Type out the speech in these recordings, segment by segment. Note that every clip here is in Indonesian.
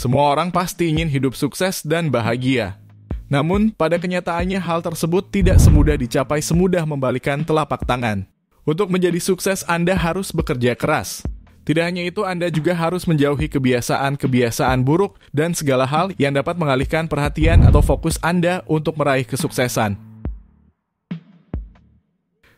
Semua orang pasti ingin hidup sukses dan bahagia. Namun, pada kenyataannya hal tersebut tidak semudah dicapai semudah membalikan telapak tangan. Untuk menjadi sukses, Anda harus bekerja keras. Tidak hanya itu, Anda juga harus menjauhi kebiasaan-kebiasaan buruk dan segala hal yang dapat mengalihkan perhatian atau fokus Anda untuk meraih kesuksesan.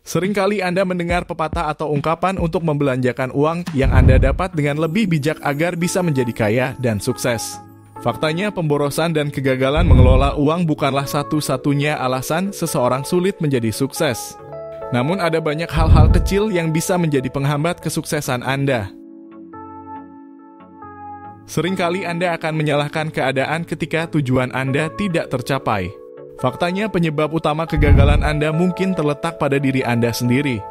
Seringkali Anda mendengar pepatah atau ungkapan untuk membelanjakan uang yang Anda dapat dengan lebih bijak agar bisa menjadi kaya dan sukses. Faktanya, pemborosan dan kegagalan mengelola uang bukanlah satu-satunya alasan seseorang sulit menjadi sukses. Namun ada banyak hal-hal kecil yang bisa menjadi penghambat kesuksesan Anda. Seringkali Anda akan menyalahkan keadaan ketika tujuan Anda tidak tercapai. Faktanya, penyebab utama kegagalan Anda mungkin terletak pada diri Anda sendiri.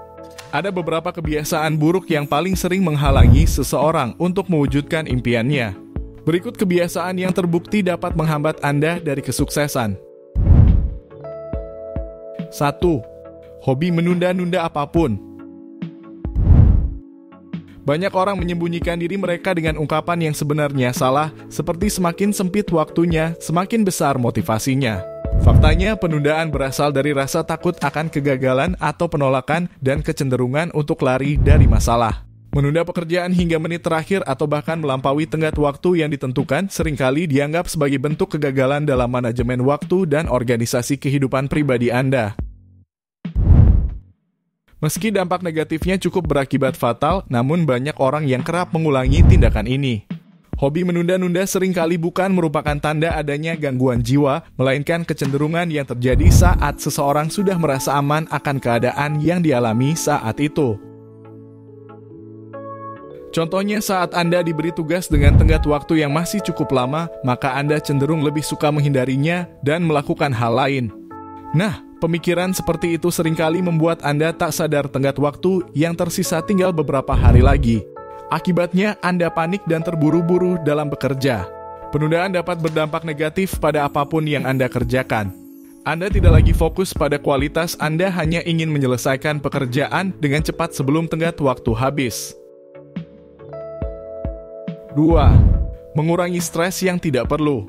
Ada beberapa kebiasaan buruk yang paling sering menghalangi seseorang untuk mewujudkan impiannya. Berikut kebiasaan yang terbukti dapat menghambat Anda dari kesuksesan. 1. Hobi menunda-nunda apapun. Banyak orang menyembunyikan diri mereka dengan ungkapan yang sebenarnya salah, seperti semakin sempit waktunya, semakin besar motivasinya. Faktanya, penundaan berasal dari rasa takut akan kegagalan atau penolakan dan kecenderungan untuk lari dari masalah. Menunda pekerjaan hingga menit terakhir atau bahkan melampaui tenggat waktu yang ditentukan seringkali dianggap sebagai bentuk kegagalan dalam manajemen waktu dan organisasi kehidupan pribadi Anda. Meski dampak negatifnya cukup berakibat fatal, namun banyak orang yang kerap mengulangi tindakan ini. Hobi menunda-nunda seringkali bukan merupakan tanda adanya gangguan jiwa, melainkan kecenderungan yang terjadi saat seseorang sudah merasa aman akan keadaan yang dialami saat itu. Contohnya, saat Anda diberi tugas dengan tenggat waktu yang masih cukup lama, maka Anda cenderung lebih suka menghindarinya dan melakukan hal lain. Nah, pemikiran seperti itu seringkali membuat Anda tak sadar tenggat waktu yang tersisa tinggal beberapa hari lagi. Akibatnya, Anda panik dan terburu-buru dalam bekerja. Penundaan dapat berdampak negatif pada apapun yang Anda kerjakan. Anda tidak lagi fokus pada kualitas, Anda hanya ingin menyelesaikan pekerjaan dengan cepat sebelum tenggat waktu habis. 2. Mengurangi stres yang tidak perlu.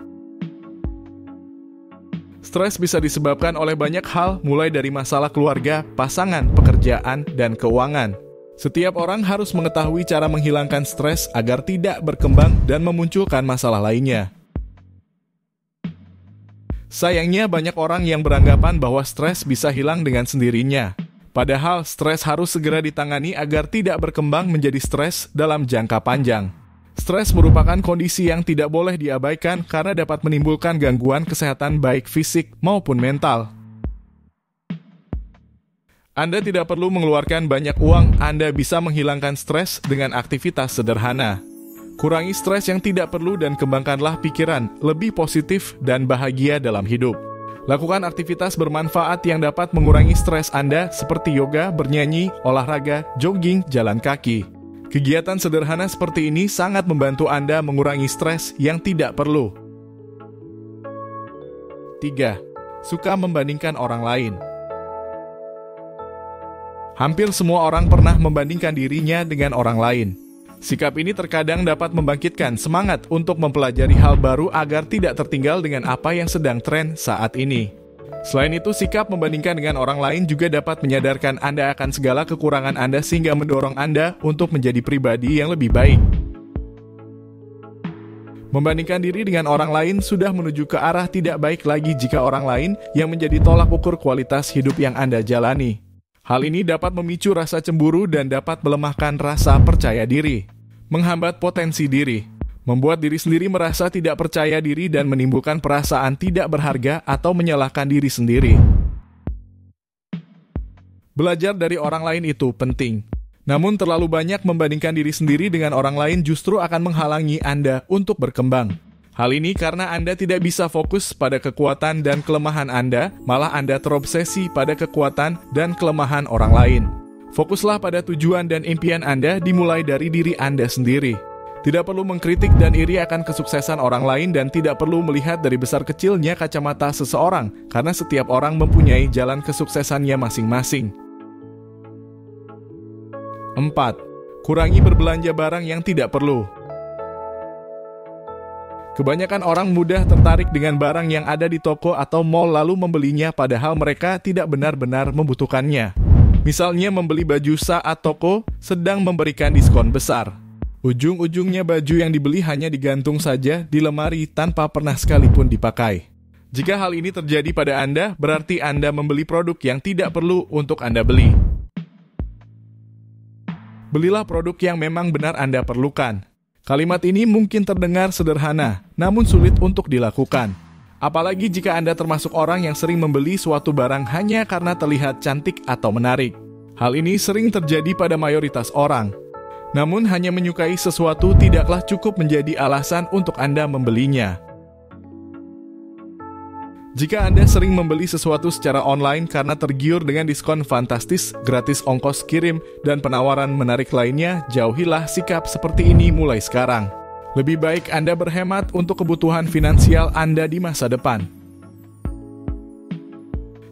Stres bisa disebabkan oleh banyak hal, mulai dari masalah keluarga, pasangan, pekerjaan, dan keuangan. Setiap orang harus mengetahui cara menghilangkan stres agar tidak berkembang dan memunculkan masalah lainnya. Sayangnya, banyak orang yang beranggapan bahwa stres bisa hilang dengan sendirinya. Padahal, stres harus segera ditangani agar tidak berkembang menjadi stres dalam jangka panjang. Stres merupakan kondisi yang tidak boleh diabaikan karena dapat menimbulkan gangguan kesehatan baik fisik maupun mental. Anda tidak perlu mengeluarkan banyak uang, Anda bisa menghilangkan stres dengan aktivitas sederhana. Kurangi stres yang tidak perlu dan kembangkanlah pikiran lebih positif dan bahagia dalam hidup. Lakukan aktivitas bermanfaat yang dapat mengurangi stres Anda seperti yoga, bernyanyi, olahraga, jogging, jalan kaki. Kegiatan sederhana seperti ini sangat membantu Anda mengurangi stres yang tidak perlu. 3. Suka membandingkan orang lain. Hampir semua orang pernah membandingkan dirinya dengan orang lain. Sikap ini terkadang dapat membangkitkan semangat untuk mempelajari hal baru agar tidak tertinggal dengan apa yang sedang tren saat ini. Selain itu, sikap membandingkan dengan orang lain juga dapat menyadarkan Anda akan segala kekurangan Anda sehingga mendorong Anda untuk menjadi pribadi yang lebih baik. Membandingkan diri dengan orang lain sudah menuju ke arah tidak baik lagi jika orang lain yang menjadi tolak ukur kualitas hidup yang Anda jalani. Hal ini dapat memicu rasa cemburu dan dapat melemahkan rasa percaya diri, menghambat potensi diri, membuat diri sendiri merasa tidak percaya diri dan menimbulkan perasaan tidak berharga atau menyalahkan diri sendiri. Belajar dari orang lain itu penting. Namun terlalu banyak membandingkan diri sendiri dengan orang lain justru akan menghalangi Anda untuk berkembang. Hal ini karena Anda tidak bisa fokus pada kekuatan dan kelemahan Anda, malah Anda terobsesi pada kekuatan dan kelemahan orang lain. Fokuslah pada tujuan dan impian Anda dimulai dari diri Anda sendiri. Tidak perlu mengkritik dan iri akan kesuksesan orang lain dan tidak perlu melihat dari besar kecilnya kacamata seseorang, karena setiap orang mempunyai jalan kesuksesannya masing-masing. 4. Kurangi berbelanja barang yang tidak perlu. Kebanyakan orang mudah tertarik dengan barang yang ada di toko atau mall lalu membelinya padahal mereka tidak benar-benar membutuhkannya. Misalnya membeli baju saat toko sedang memberikan diskon besar. Ujung-ujungnya baju yang dibeli hanya digantung saja di lemari tanpa pernah sekalipun dipakai. Jika hal ini terjadi pada Anda, berarti Anda membeli produk yang tidak perlu untuk Anda beli. Belilah produk yang memang benar Anda perlukan. Kalimat ini mungkin terdengar sederhana, namun sulit untuk dilakukan. Apalagi jika Anda termasuk orang yang sering membeli suatu barang hanya karena terlihat cantik atau menarik. Hal ini sering terjadi pada mayoritas orang. Namun hanya menyukai sesuatu tidaklah cukup menjadi alasan untuk Anda membelinya. Jika Anda sering membeli sesuatu secara online karena tergiur dengan diskon fantastis, gratis ongkos kirim, dan penawaran menarik lainnya, jauhilah sikap seperti ini mulai sekarang. Lebih baik Anda berhemat untuk kebutuhan finansial Anda di masa depan.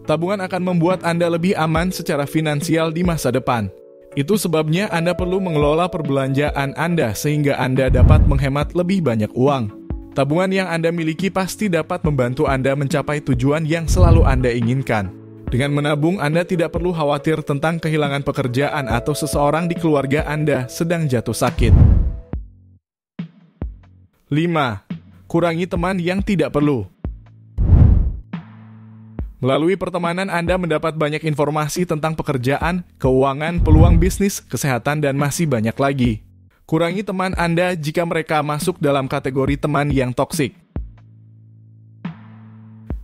Tabungan akan membuat Anda lebih aman secara finansial di masa depan. Itu sebabnya Anda perlu mengelola perbelanjaan Anda sehingga Anda dapat menghemat lebih banyak uang. Tabungan yang Anda miliki pasti dapat membantu Anda mencapai tujuan yang selalu Anda inginkan. Dengan menabung, Anda tidak perlu khawatir tentang kehilangan pekerjaan atau seseorang di keluarga Anda sedang jatuh sakit. 5. Kurangi teman yang tidak perlu. Melalui pertemanan Anda mendapat banyak informasi tentang pekerjaan, keuangan, peluang bisnis, kesehatan, dan masih banyak lagi. Kurangi teman Anda jika mereka masuk dalam kategori teman yang toksik.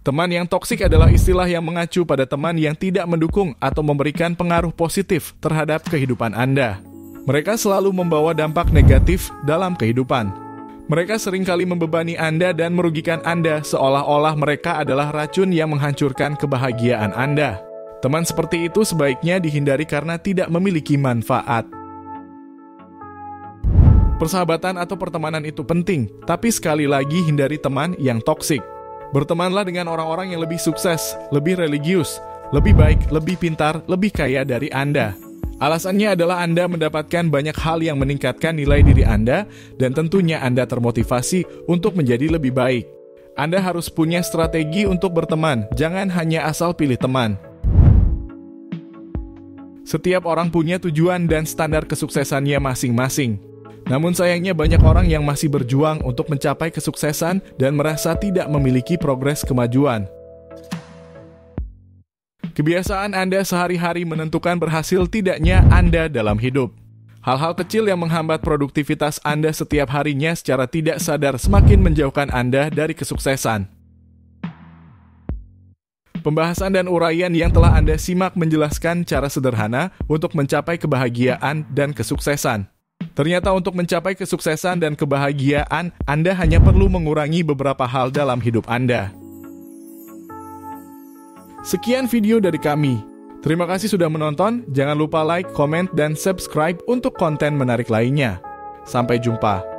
Teman yang toksik adalah istilah yang mengacu pada teman yang tidak mendukung atau memberikan pengaruh positif terhadap kehidupan Anda. Mereka selalu membawa dampak negatif dalam kehidupan. Mereka seringkali membebani Anda dan merugikan Anda seolah-olah mereka adalah racun yang menghancurkan kebahagiaan Anda. Teman seperti itu sebaiknya dihindari karena tidak memiliki manfaat. Persahabatan atau pertemanan itu penting, tapi sekali lagi hindari teman yang toksik. Bertemanlah dengan orang-orang yang lebih sukses, lebih religius, lebih baik, lebih pintar, lebih kaya dari Anda. Alasannya adalah Anda mendapatkan banyak hal yang meningkatkan nilai diri Anda, dan tentunya Anda termotivasi untuk menjadi lebih baik. Anda harus punya strategi untuk berteman, jangan hanya asal pilih teman. Setiap orang punya tujuan dan standar kesuksesannya masing-masing. Namun sayangnya banyak orang yang masih berjuang untuk mencapai kesuksesan dan merasa tidak memiliki progres kemajuan. Kebiasaan Anda sehari-hari menentukan berhasil tidaknya Anda dalam hidup. Hal-hal kecil yang menghambat produktivitas Anda setiap harinya secara tidak sadar semakin menjauhkan Anda dari kesuksesan. Pembahasan dan uraian yang telah Anda simak menjelaskan cara sederhana untuk mencapai kebahagiaan dan kesuksesan. Ternyata untuk mencapai kesuksesan dan kebahagiaan, Anda hanya perlu mengurangi beberapa hal dalam hidup Anda. Sekian video dari kami. Terima kasih sudah menonton. Jangan lupa like, komen, dan subscribe untuk konten menarik lainnya. Sampai jumpa.